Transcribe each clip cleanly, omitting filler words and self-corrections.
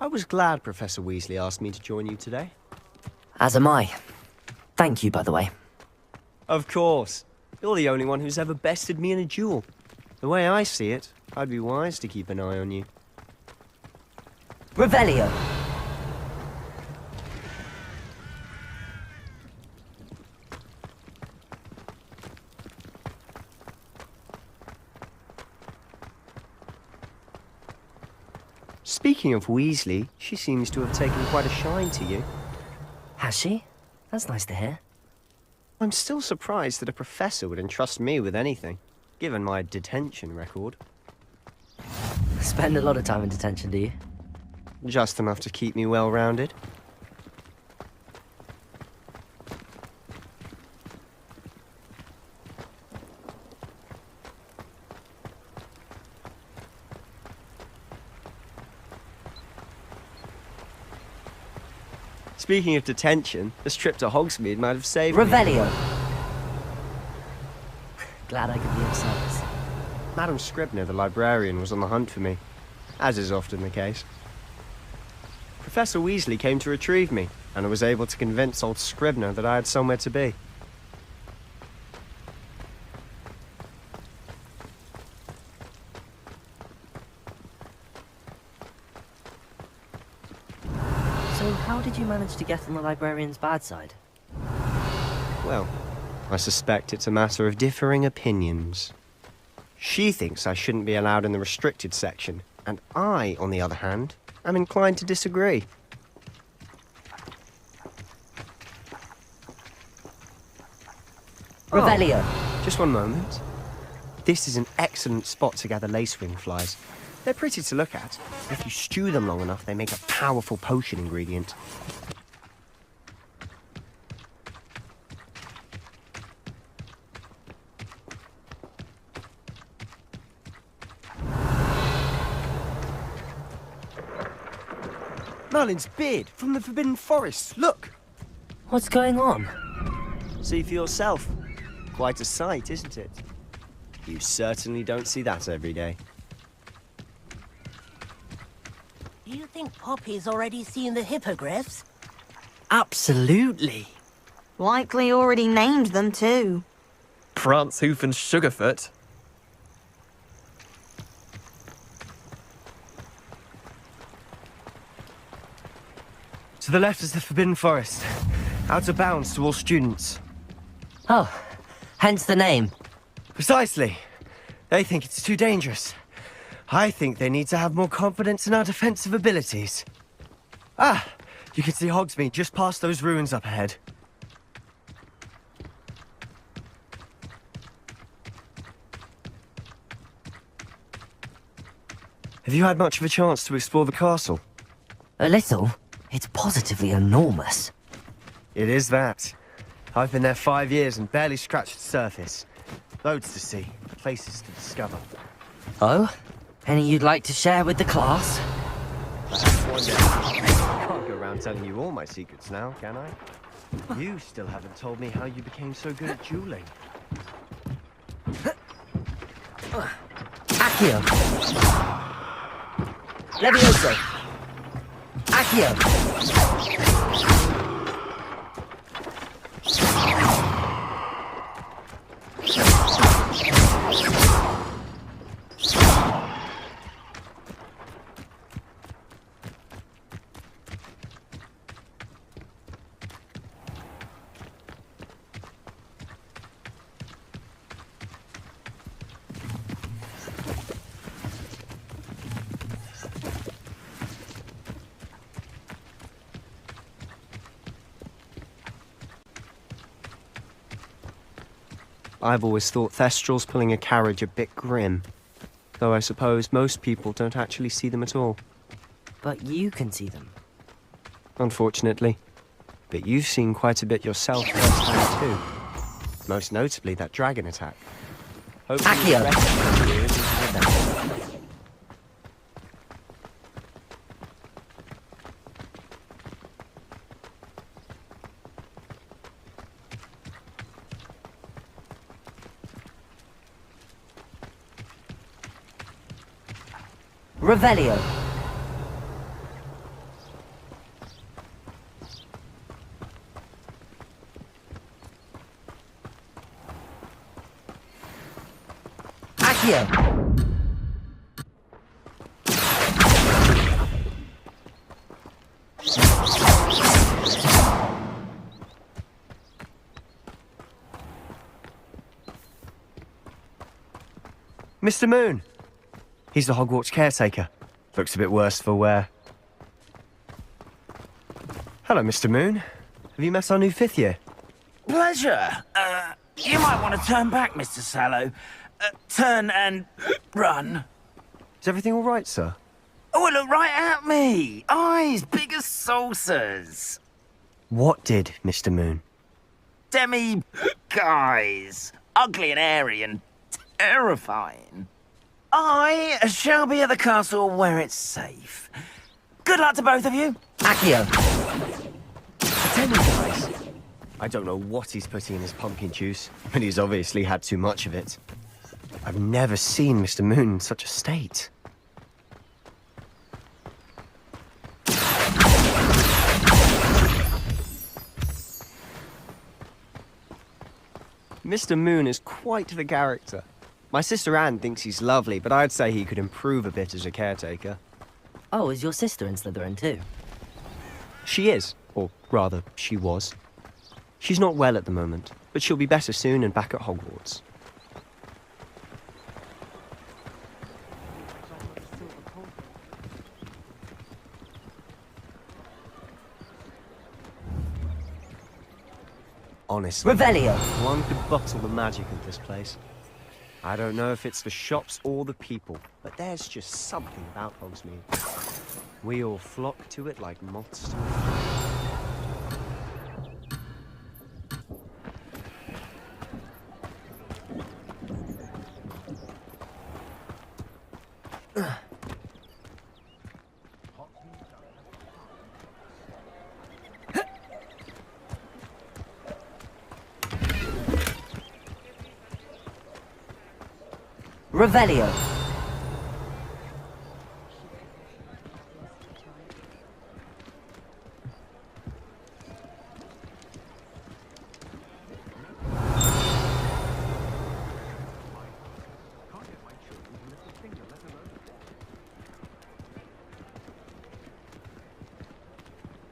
I was glad Professor Weasley asked me to join you today. As am I. Thank you, by the way. Of course. You're the only one who's ever bested me in a duel. The way I see it, I'd be wise to keep an eye on you. Revelio. Speaking of Weasley, she seems to have taken quite a shine to you. Has she? That's nice to hear. I'm still surprised that a professor would entrust me with anything, given my detention record. Spend a lot of time in detention, do you? Just enough to keep me well-rounded. Speaking of detention, this trip to Hogsmeade might have saved me. Revelio. Glad I could be of service. Madam Scribner, the librarian, was on the hunt for me, as is often the case. Professor Weasley came to retrieve me, and I was able to convince old Scribner that I had somewhere to be. So how did you manage to get on the librarian's bad side? Well, I suspect it's a matter of differing opinions. She thinks I shouldn't be allowed in the restricted section, and I, on the other hand, am inclined to disagree. Revelio. Just one moment. This is an excellent spot to gather lacewing flies. They're pretty to look at. If you stew them long enough, they make a powerful potion ingredient. Merlin's beard from the Forbidden Forest. Look! What's going on? See for yourself. Quite a sight, isn't it? You certainly don't see that every day. Do you think Poppy's already seen the hippogriffs? Absolutely. Likely already named them too. Prance, Hoof and Sugarfoot. To the left is the Forbidden Forest. Out of bounds to all students. Oh, hence the name. Precisely. They think it's too dangerous. I think they need to have more confidence in our defensive abilities. Ah, you can see Hogsmeade just past those ruins up ahead. Have you had much of a chance to explore the castle? A little. It's positively enormous. It is that. I've been there 5 years and barely scratched the surface. Loads to see, places to discover. Oh? Any you'd like to share with the class? One day. I can't go around telling you all my secrets now, can I? You still haven't told me how you became so good at dueling. Accio. Levioso. Accio. I've always thought Thestrals pulling a carriage a bit grim. Though I suppose most people don't actually see them at all. But you can see them. Unfortunately. But you've seen quite a bit yourself firsthand too. Most notably that dragon attack. Hopefully Accio. the rest of the years is with them. Revelio. Accio! Mr. Moon! He's the Hogwarts caretaker. Looks a bit worse for wear. Hello, Mr. Moon. Have you met our new fifth year? Pleasure. You might want to turn back, Mr. Sallow. Turn and run. Is everything all right, sir? Oh, look right at me. Eyes big as saucers. What did, Mr. Moon? Guys. Ugly and airy and terrifying. I shall be at the castle where it's safe. Good luck to both of you. Accio! Attendant, guys. I don't know what he's putting in his pumpkin juice, but he's obviously had too much of it. I've never seen Mr. Moon in such a state. Mr. Moon is quite the character. My sister Anne thinks he's lovely, but I'd say he could improve a bit as a caretaker. Oh, is your sister in Slytherin too? She is, or rather, she was. She's not well at the moment, but she'll be better soon and back at Hogwarts. Honestly, Revelio! one could bottle the magic of this place. I don't know if it's the shops or the people, but there's just something about Hogsmeade. We all flock to it like moths to a Revelio!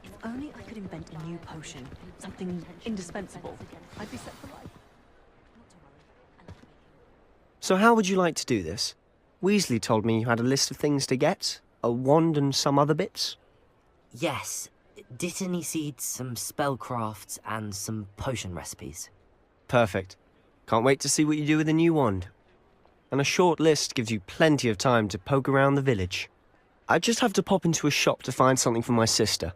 If only I could invent a new potion, something indispensable, I'd be set for life. So how would you like to do this? Weasley told me you had a list of things to get. A wand and some other bits. Yes. Dittany seeds, some spellcrafts, and some potion recipes. Perfect. Can't wait to see what you do with the new wand. And a short list gives you plenty of time to poke around the village. I just have to pop into a shop to find something for my sister.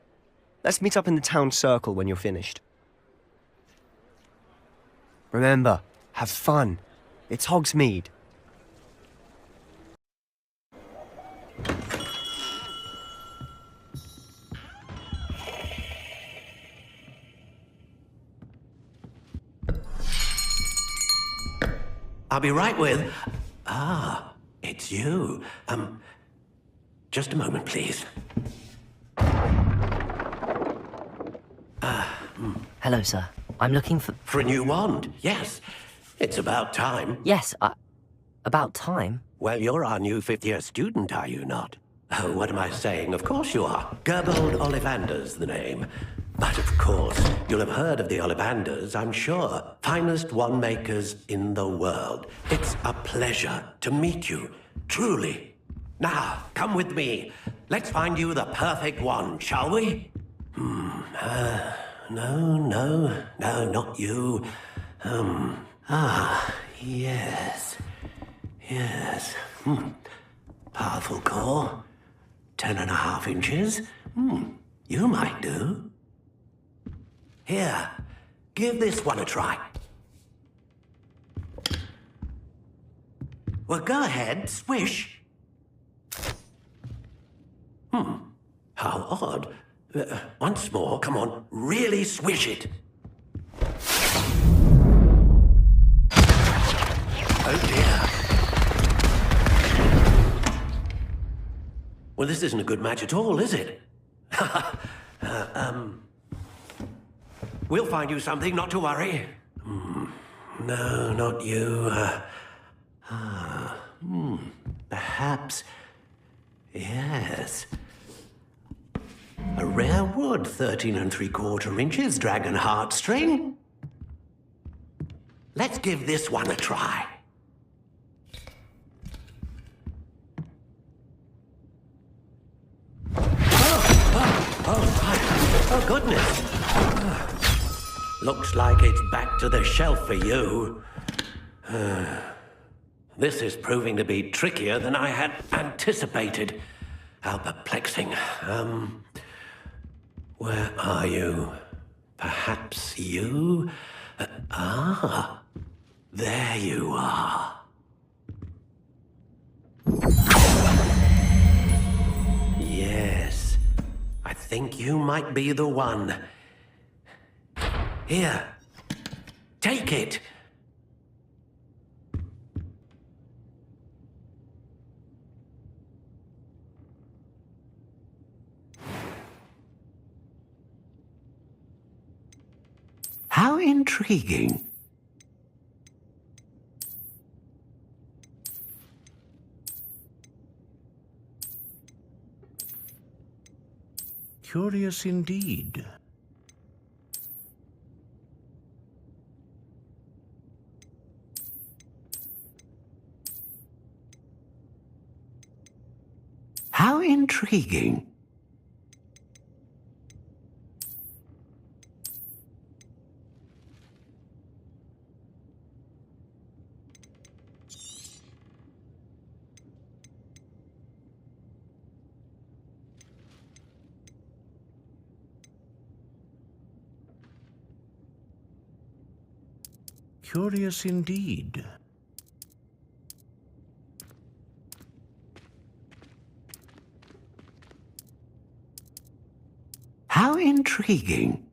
Let's meet up in the town circle when you're finished. Remember, have fun. It's Hogsmeade. I'll be right with... Ah, it's you. Just a moment, please. Hello, sir. I'm looking for... For a new wand, yes. It's about time. Yes, about time. Well, you're our new fifth-year student, are you not? Oh, what am I saying? Of course you are. Gerbold Ollivander's the name. But of course, you'll have heard of the Ollivanders, I'm sure. Finest wand makers in the world. It's a pleasure to meet you, truly. Now, come with me. Let's find you the perfect wand, shall we? No, not you. Yes. Powerful core. 10.5 inches. You might do. Here, give this one a try. Well, go ahead, swish. How odd. Once more, come on, really swish it. Oh dear. Well, this isn't a good match at all, is it? We'll find you something, not to worry. No, not you. Perhaps... yes. A rare wood, 13 3/4 inches, dragon heartstring. Let's give this one a try. Oh, goodness. Looks like it's back to the shelf for you. This is proving to be trickier than I had anticipated. How perplexing. Where are you? Perhaps you? There you are. Yes, I think you might be the one. Here, take it. How intriguing. Curious indeed. How intriguing. Curious indeed. How intriguing.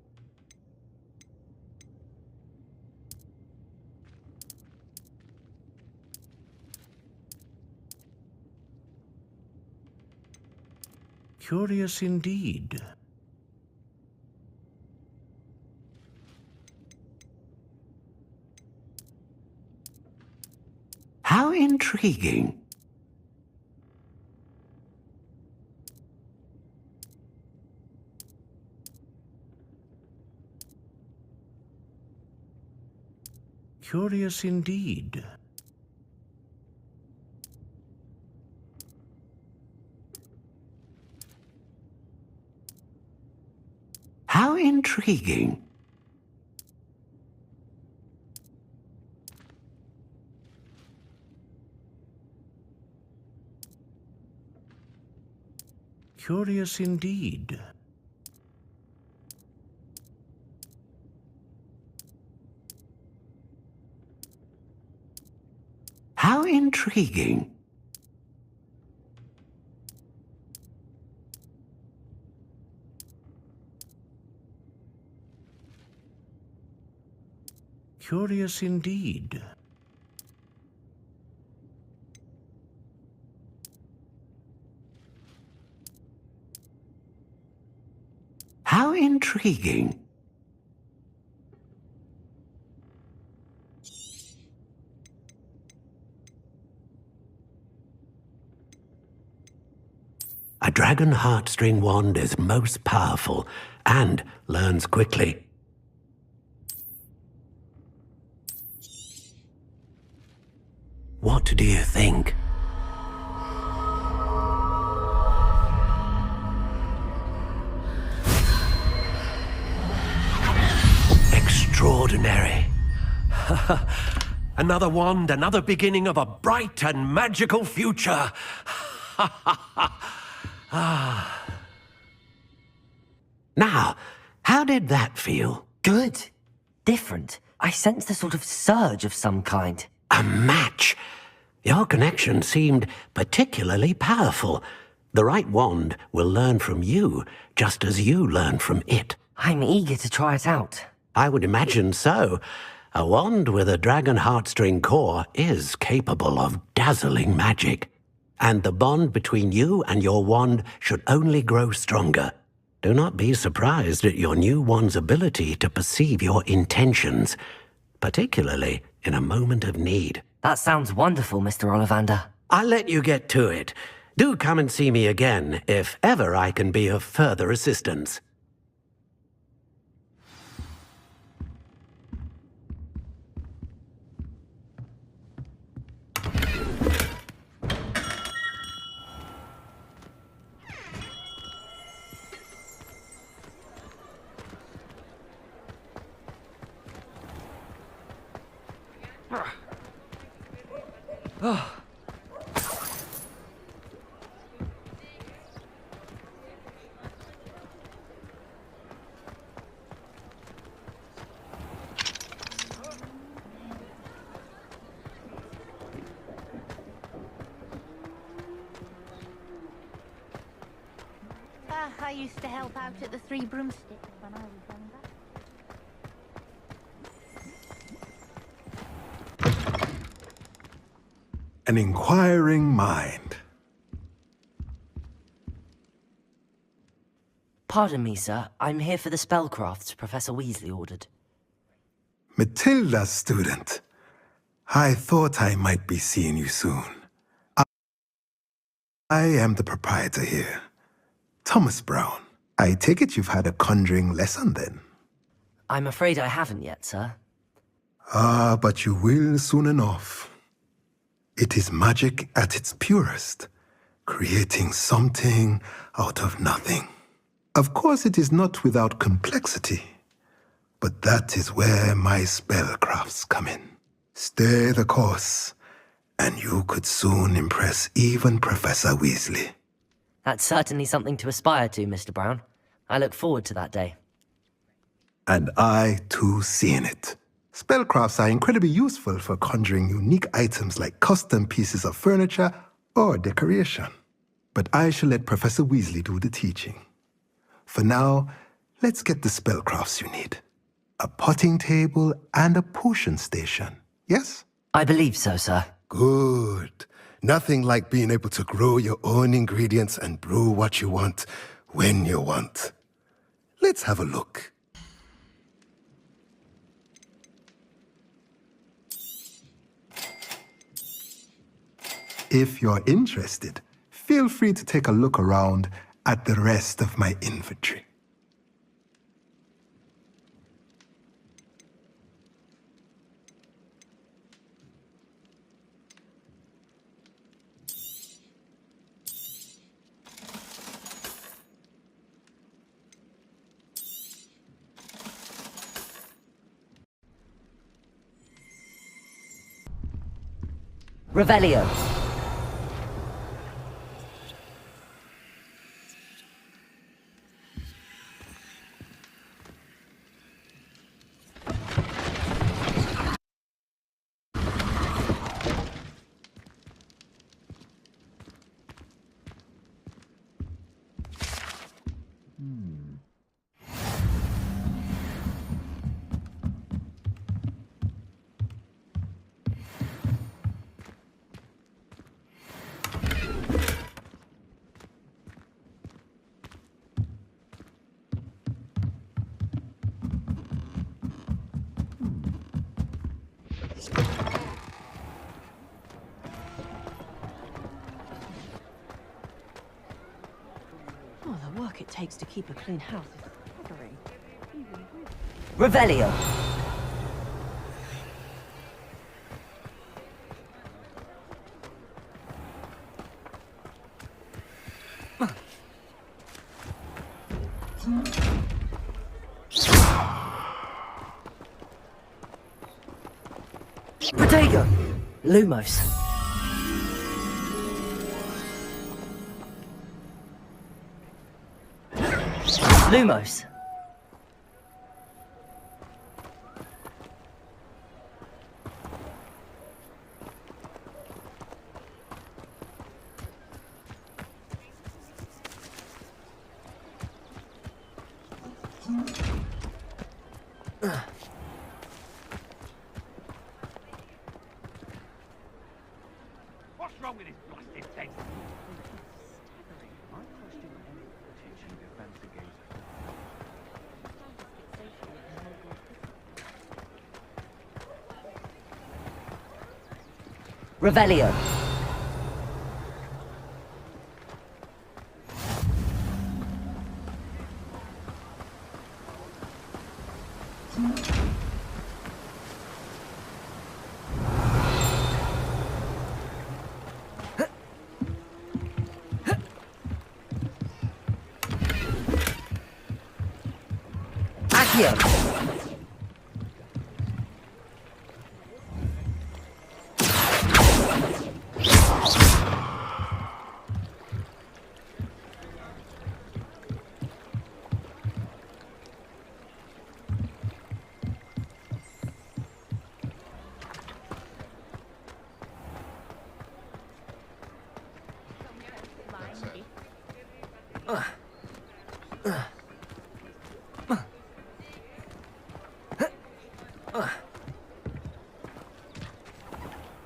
Curious indeed. How intriguing. Curious indeed. How intriguing. Curious indeed. How intriguing. Curious indeed. How intriguing. A dragon heartstring wand is most powerful and learns quickly. What do you think? Extraordinary. Another wand, another beginning of a bright and magical future. Now, how did that feel? Good. Different. I sensed a sort of surge of some kind. A match. Your connection seemed particularly powerful. The right wand will learn from you, just as you learn from it. I'm eager to try it out. I would imagine so. A wand with a dragon heartstring core is capable of dazzling magic. And the bond between you and your wand should only grow stronger. Do not be surprised at your new wand's ability to perceive your intentions, particularly in a moment of need. That sounds wonderful, Mr. Ollivander. I'll let you get to it. Do come and see me again if ever I can be of further assistance. I used to help out at the Three Broomsticks when I was younger. An inquiring mind. Pardon me, sir. I'm here for the spellcrafts Professor Weasley ordered. Matilda's student. I thought I might be seeing you soon. I am the proprietor here, Thomas Brown. I take it you've had a conjuring lesson then? I'm afraid I haven't yet, sir. Ah, but you will soon enough. It is magic at its purest, creating something out of nothing. Of course, it is not without complexity, but that is where my spellcrafts come in. Stay the course, and you could soon impress even Professor Weasley. That's certainly something to aspire to, Mr. Brown. I look forward to that day. And I, too, seeing it. Spellcrafts are incredibly useful for conjuring unique items like custom pieces of furniture or decoration. But I shall let Professor Weasley do the teaching. For now, let's get the spellcrafts you need. A potting table and a potion station, yes? I believe so, sir. Good. Nothing like being able to grow your own ingredients and brew what you want when you want. Let's have a look. If you're interested, feel free to take a look around at the rest of my inventory. Revelio. Oh, the work it takes to keep a clean house is staggering. Revelio. Protego. Lumos. Lumos. What's wrong with this blasted thing? Revelio. Accio!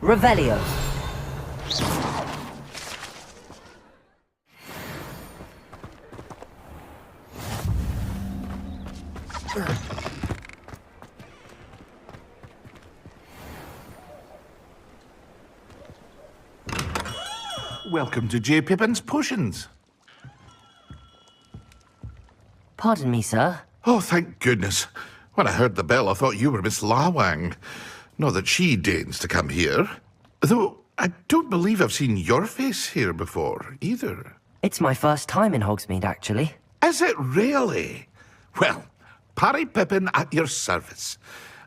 Revelio. Welcome to J. Pippin's Potions. Pardon me, sir. Oh, thank goodness. When I heard the bell, I thought you were Miss Lawang. Not that she deigns to come here. Though I don't believe I've seen your face here before, either. It's my first time in Hogsmeade, actually. Is it really? Well, Parry Pippin at your service.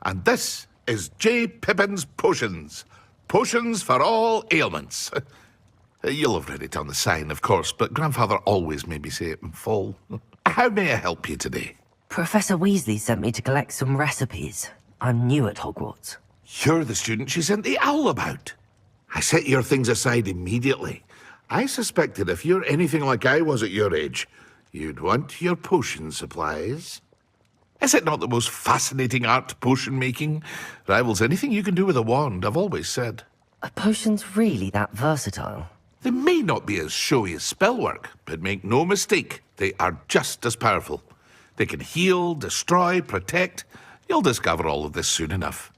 And this is J. Pippin's Potions. Potions for all ailments. You'll have read it on the sign, of course, but Grandfather always made me say it in full. How may I help you today? Professor Weasley sent me to collect some recipes. I'm new at Hogwarts. You're the student she sent the owl about. I set your things aside immediately. I suspected if you're anything like I was at your age, you'd want your potion supplies. Is it not the most fascinating art, potion making? Rivals anything you can do with a wand, I've always said. Are potions really that versatile? They may not be as showy as spellwork, but make no mistake, they are just as powerful. They can heal, destroy, protect. You'll discover all of this soon enough.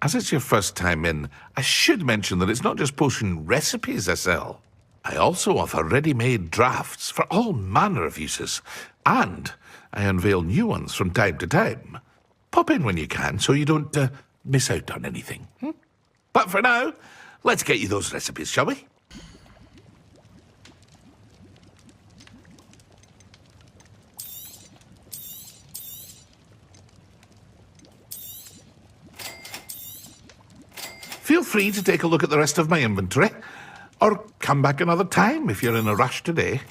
As it's your first time in, I should mention that it's not just potion recipes I sell. I also offer ready-made drafts for all manner of uses, and I unveil new ones from time to time. Pop in when you can so you don't miss out on anything. But for now, let's get you those recipes, shall we? Feel free to take a look at the rest of my inventory, or come back another time if you're in a rush today.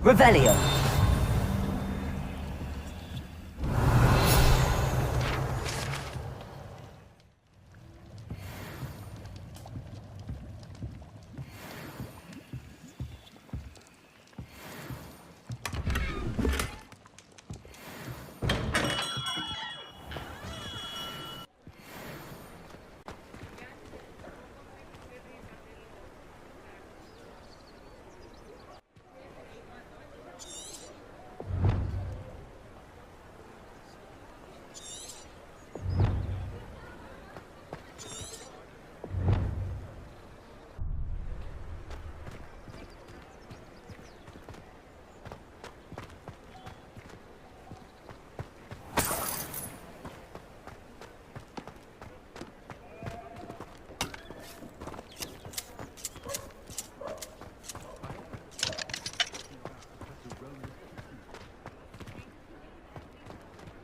Revelio.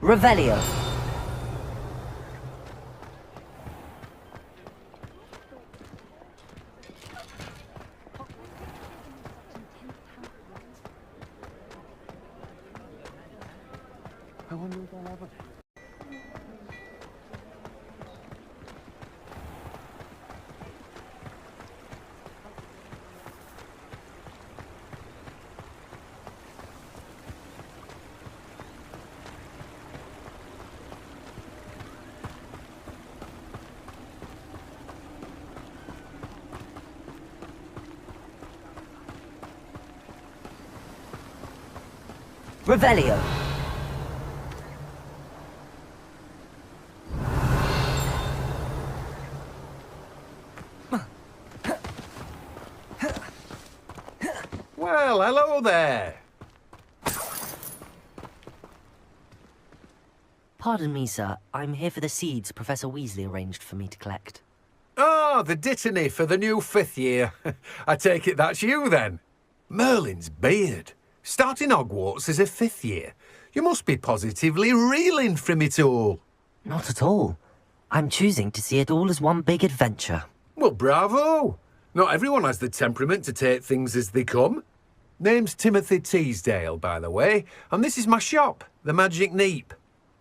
Revelio. Revelio. Well, hello there. Pardon me, sir. I'm here for the seeds Professor Weasley arranged for me to collect. Oh, the Dittany for the new 5th year. I take it that's you, then. Merlin's beard. Starting Hogwarts as a 5th year. You must be positively reeling from it all. Not at all. I'm choosing to see it all as one big adventure. Well, bravo. Not everyone has the temperament to take things as they come. Name's Timothy Teasdale, by the way, and this is my shop, the Magic Neep.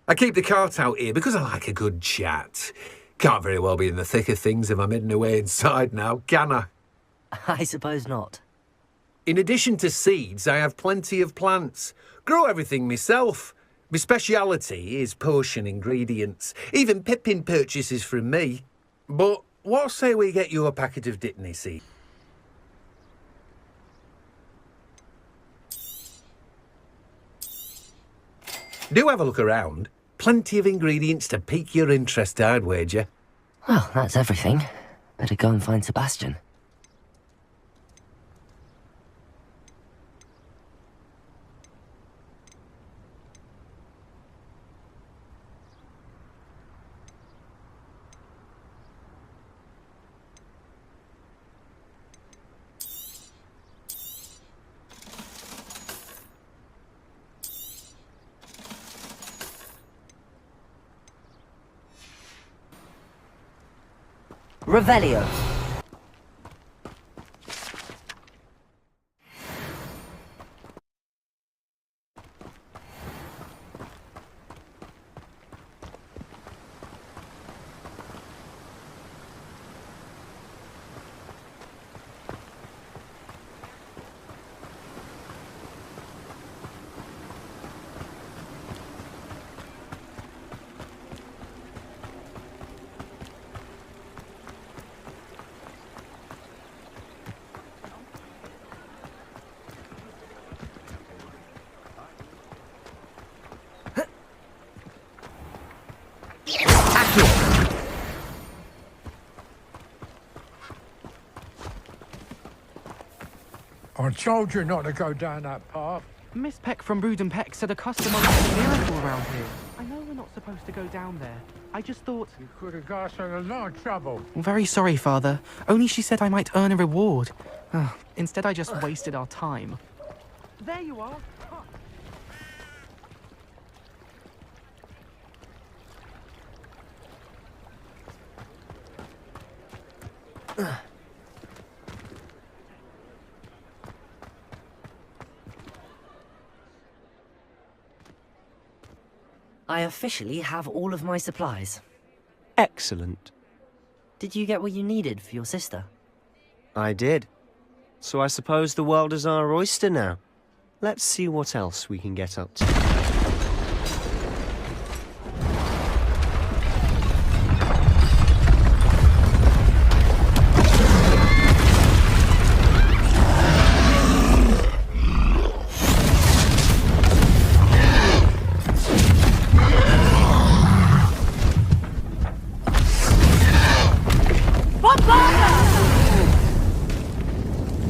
I keep the cart out here because I like a good chat. Can't very well be in the thick of things if I'm hidden away inside now, can I? I suppose not. In addition to seeds, I have plenty of plants. Grow everything myself. My speciality is potion ingredients. Even Pippin purchases from me. But what say we get you a packet of Dittany seed? Do have a look around. Plenty of ingredients to pique your interest, I'd wager. Well, that's everything. Better go and find Sebastian. Revelio. I told you not to go down that path. Miss Peck from Brood and Peck said a customer left a miracle around here. I know we're not supposed to go down there. I just thought... You could have got us in a lot of trouble. I'm very sorry, Father. Only she said I might earn a reward. Instead, I just wasted our time. There you are. I officially have all of my supplies. Excellent. Did you get what you needed for your sister? I did. So I suppose the world is our oyster now. Let's see what else we can get up to.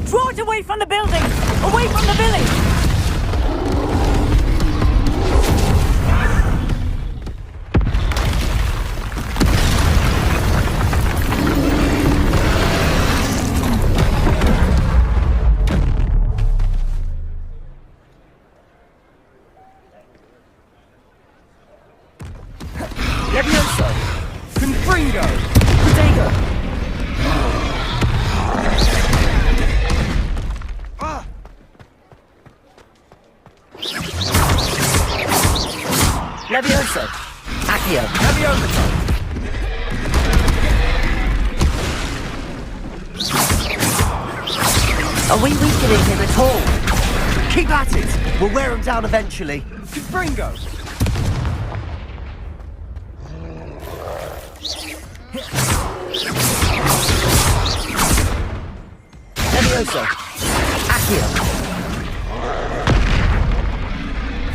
Draw it away from the building! Away from the village! Levioso! Confringo! Protego! Levioso! Accio! Levioso! Are we weakening him at all? Keep at it! We'll wear him down eventually. Confringo! Levioso! Accio!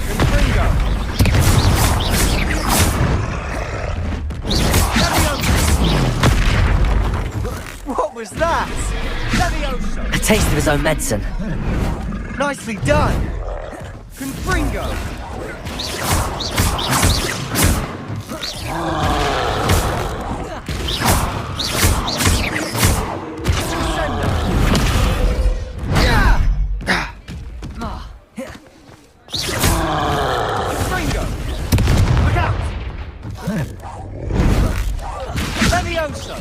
Confringo! What was that? Levioso! A taste of his own medicine. Nicely done! Confringo! Confringo! Look out! Levioso!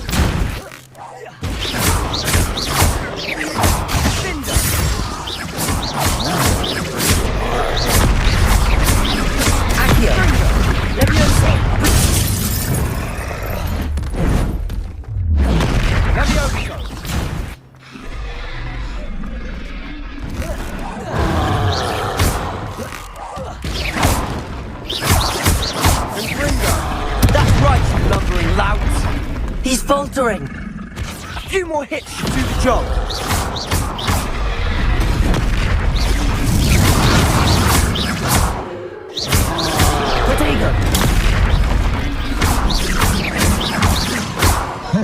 Cinder! Accio! Levioso! Levioso! Confringo! That's right, you lumbering louts! He's faltering! A few more hits should do the job. Protego!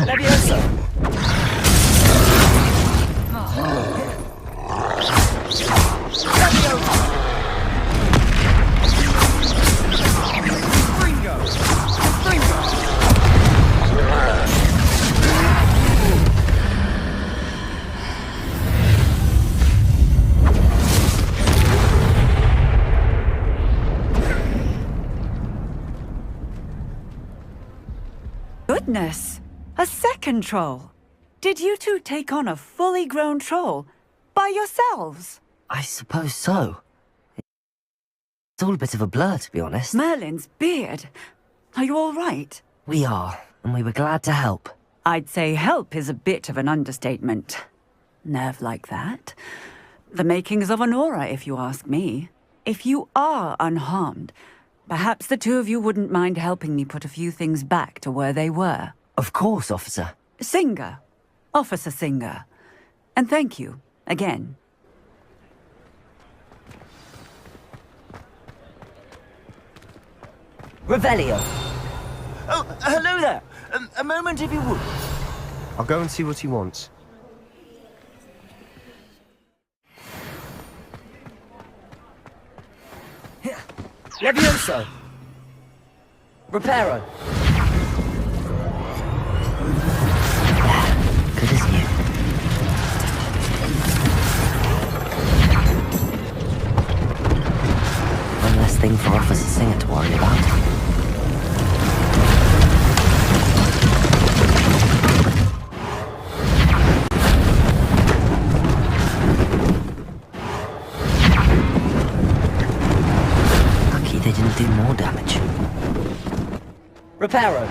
Levioso! Levioso! Confringo! Confringo! Goodness! A second troll! Did you two take on a fully grown troll by yourselves? I suppose so. It's all a bit of a blur, to be honest. Merlin's beard. Are you all right? We are, and we were glad to help. I'd say help is a bit of an understatement. Nerve like that. The makings of an aura, if you ask me. If you are unharmed, perhaps the two of you wouldn't mind helping me put a few things back to where they were. Of course, officer. Singer. Officer Singer. And thank you, again. Revelio. Oh, hello there. A moment, if you would. I'll go and see what he wants. Levioso! Reparo! Good as new. One less thing for Officer Singer to worry about. They didn't do more damage. Reparo.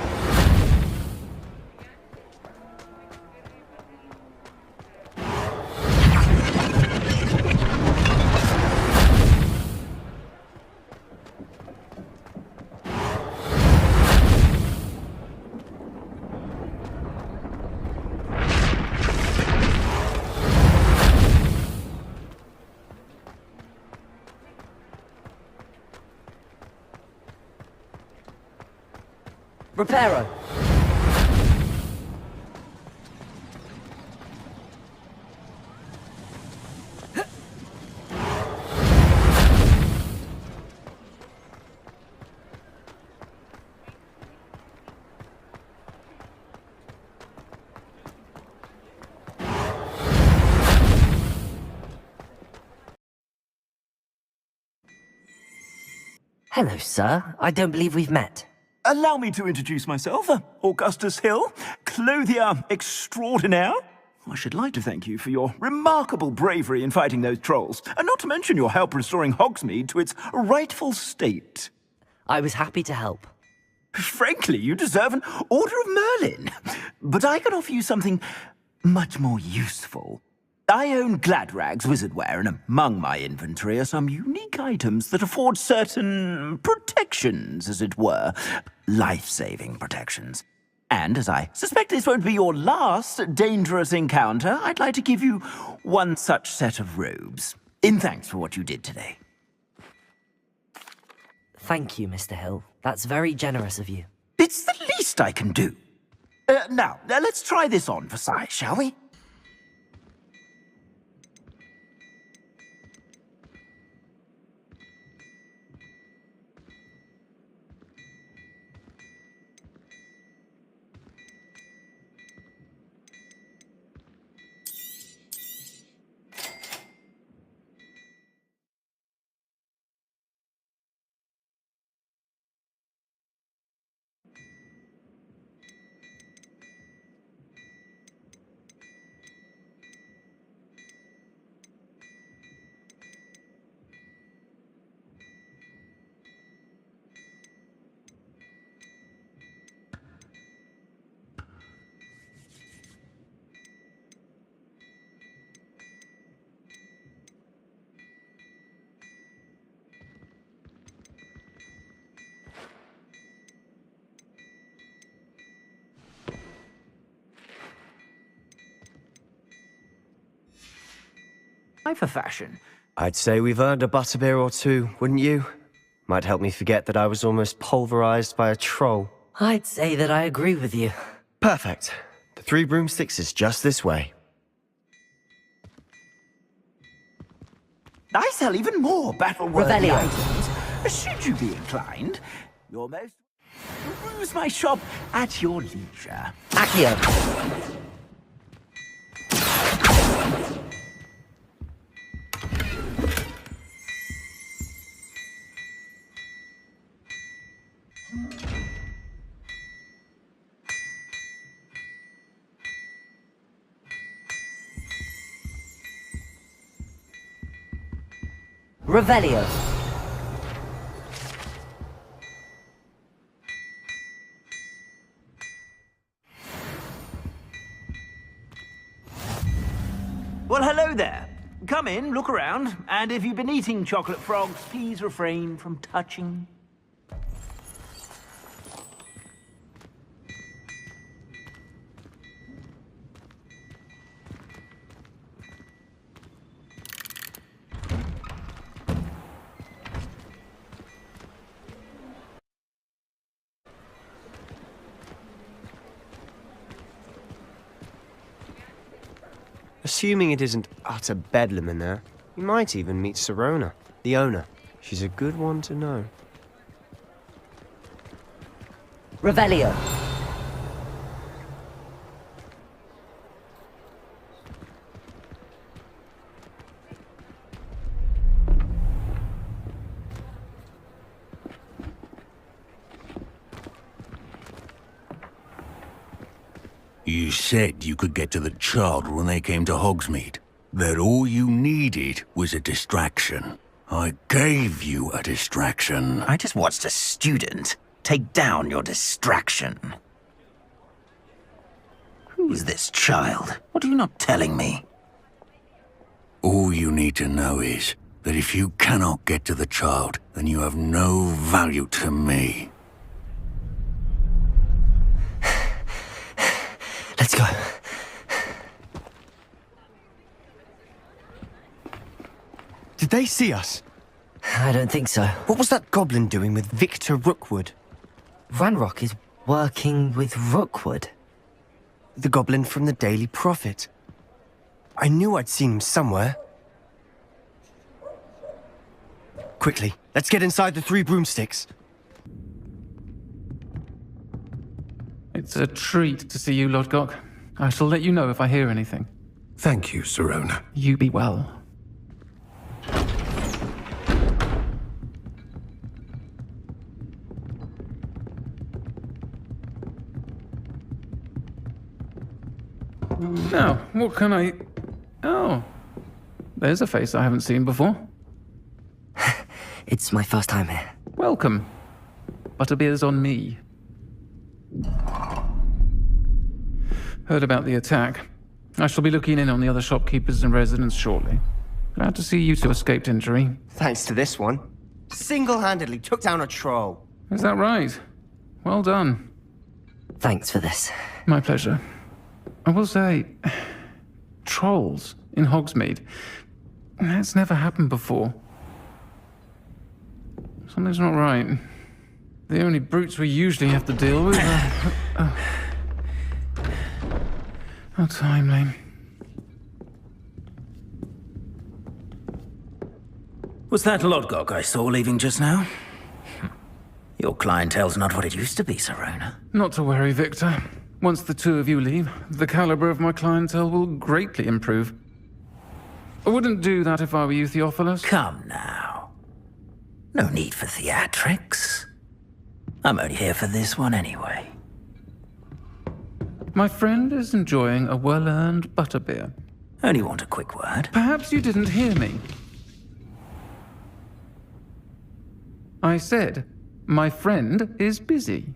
Reparo. Hello, sir. I don't believe we've met. Allow me to introduce myself, Augustus Hill, clothier extraordinaire. I should like to thank you for your remarkable bravery in fighting those trolls, and not to mention your help restoring Hogsmeade to its rightful state. I was happy to help. Frankly, you deserve an Order of Merlin. But I can offer you something much more useful. I own Gladrag's wizardware, and among my inventory are some unique items that afford certain protections, as it were. Life-saving protections. And as I suspect this won't be your last dangerous encounter, I'd like to give you one such set of robes, in thanks for what you did today. Thank you, Mr. Hill. That's very generous of you. It's the least I can do. Now, let's try this on for size, shall we? Eye for fashion. I'd say we've earned a butterbeer or two, wouldn't you? Might help me forget that I was almost pulverized by a troll. I'd say that I agree with you. Perfect. The Three Broomsticks is just this way. I sell even more battle-worthy Revelio. items. Should you be inclined, you're most... Peruse my shop at your leisure. Accio. Revelio. Well, hello there. Come in, look around, and if you've been eating chocolate frogs, please refrain from touching. Assuming it isn't utter bedlam in there, you might even meet Sirona, the owner. She's a good one to know. Revelio. You said you could get to the child when they came to Hogsmeade. That all you needed was a distraction. I gave you a distraction. I just watched a student take down your distraction. Who's this child? What are you not telling me? All you need to know is that if you cannot get to the child, then you have no value to me. Let's go. Did they see us? I don't think so. What was that goblin doing with Victor Rookwood? Ranrock is working with Rookwood. The goblin from the Daily Prophet. I knew I'd seen him somewhere. Quickly, let's get inside the Three Broomsticks. It's a treat to see you, Lodgok. I shall let you know if I hear anything. Thank you, Sirona. You be well. Now, what can I... Oh, there's a face I haven't seen before. It's my first time here. Welcome. Butterbeer's on me. Heard about the attack. I shall be looking in on the other shopkeepers and residents shortly. Glad to see you two escaped injury. Thanks to this one. Single-handedly took down a troll. Is that right? Well done. Thanks for this. My pleasure. I will say, trolls in Hogsmeade. That's never happened before. Something's not right. The only brutes we usually have to deal with are... How timely. Was that Lodgok I saw leaving just now? Your clientele's not what it used to be, Sirona. Not to worry, Victor. Once the two of you leave, the caliber of my clientele will greatly improve. I wouldn't do that if I were you, Theophilus. Come now. No need for theatrics. I'm only here for this one anyway. My friend is enjoying a well-earned butterbeer. Only want a quick word. Perhaps you didn't hear me. I said, my friend is busy.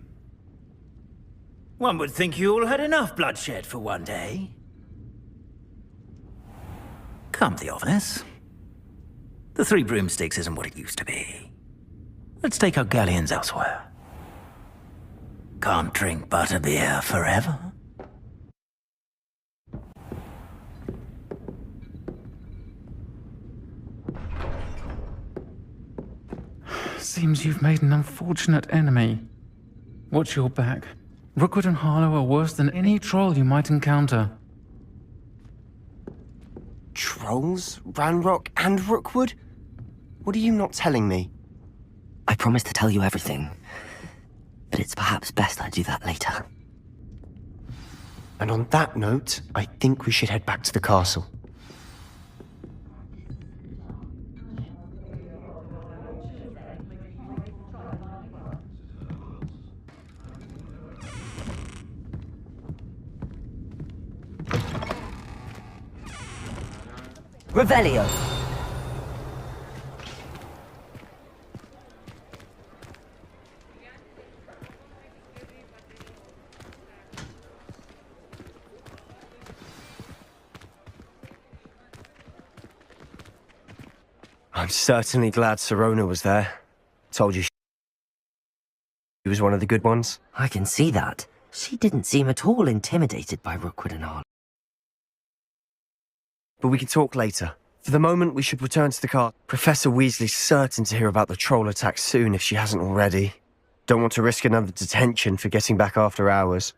One would think you all had enough bloodshed for one day. Come, Theophilus. The Three Broomsticks isn't what it used to be. Let's take our galleons elsewhere. Can't drink butterbeer forever. Seems you've made an unfortunate enemy. Watch your back. Rookwood and Harlow are worse than any troll you might encounter. Trolls? Ranrock and Rookwood? What are you not telling me? I promise to tell you everything, but it's perhaps best I do that later. And on that note, I think we should head back to the castle. Revelio! I'm certainly glad Sirona was there. Told you she was one of the good ones. I can see that. She didn't seem at all intimidated by Rookwood and Harlow. But we can talk later. For the moment, we should return to the car. Professor Weasley's certain to hear about the troll attack soon if she hasn't already. Don't want to risk another detention for getting back after hours.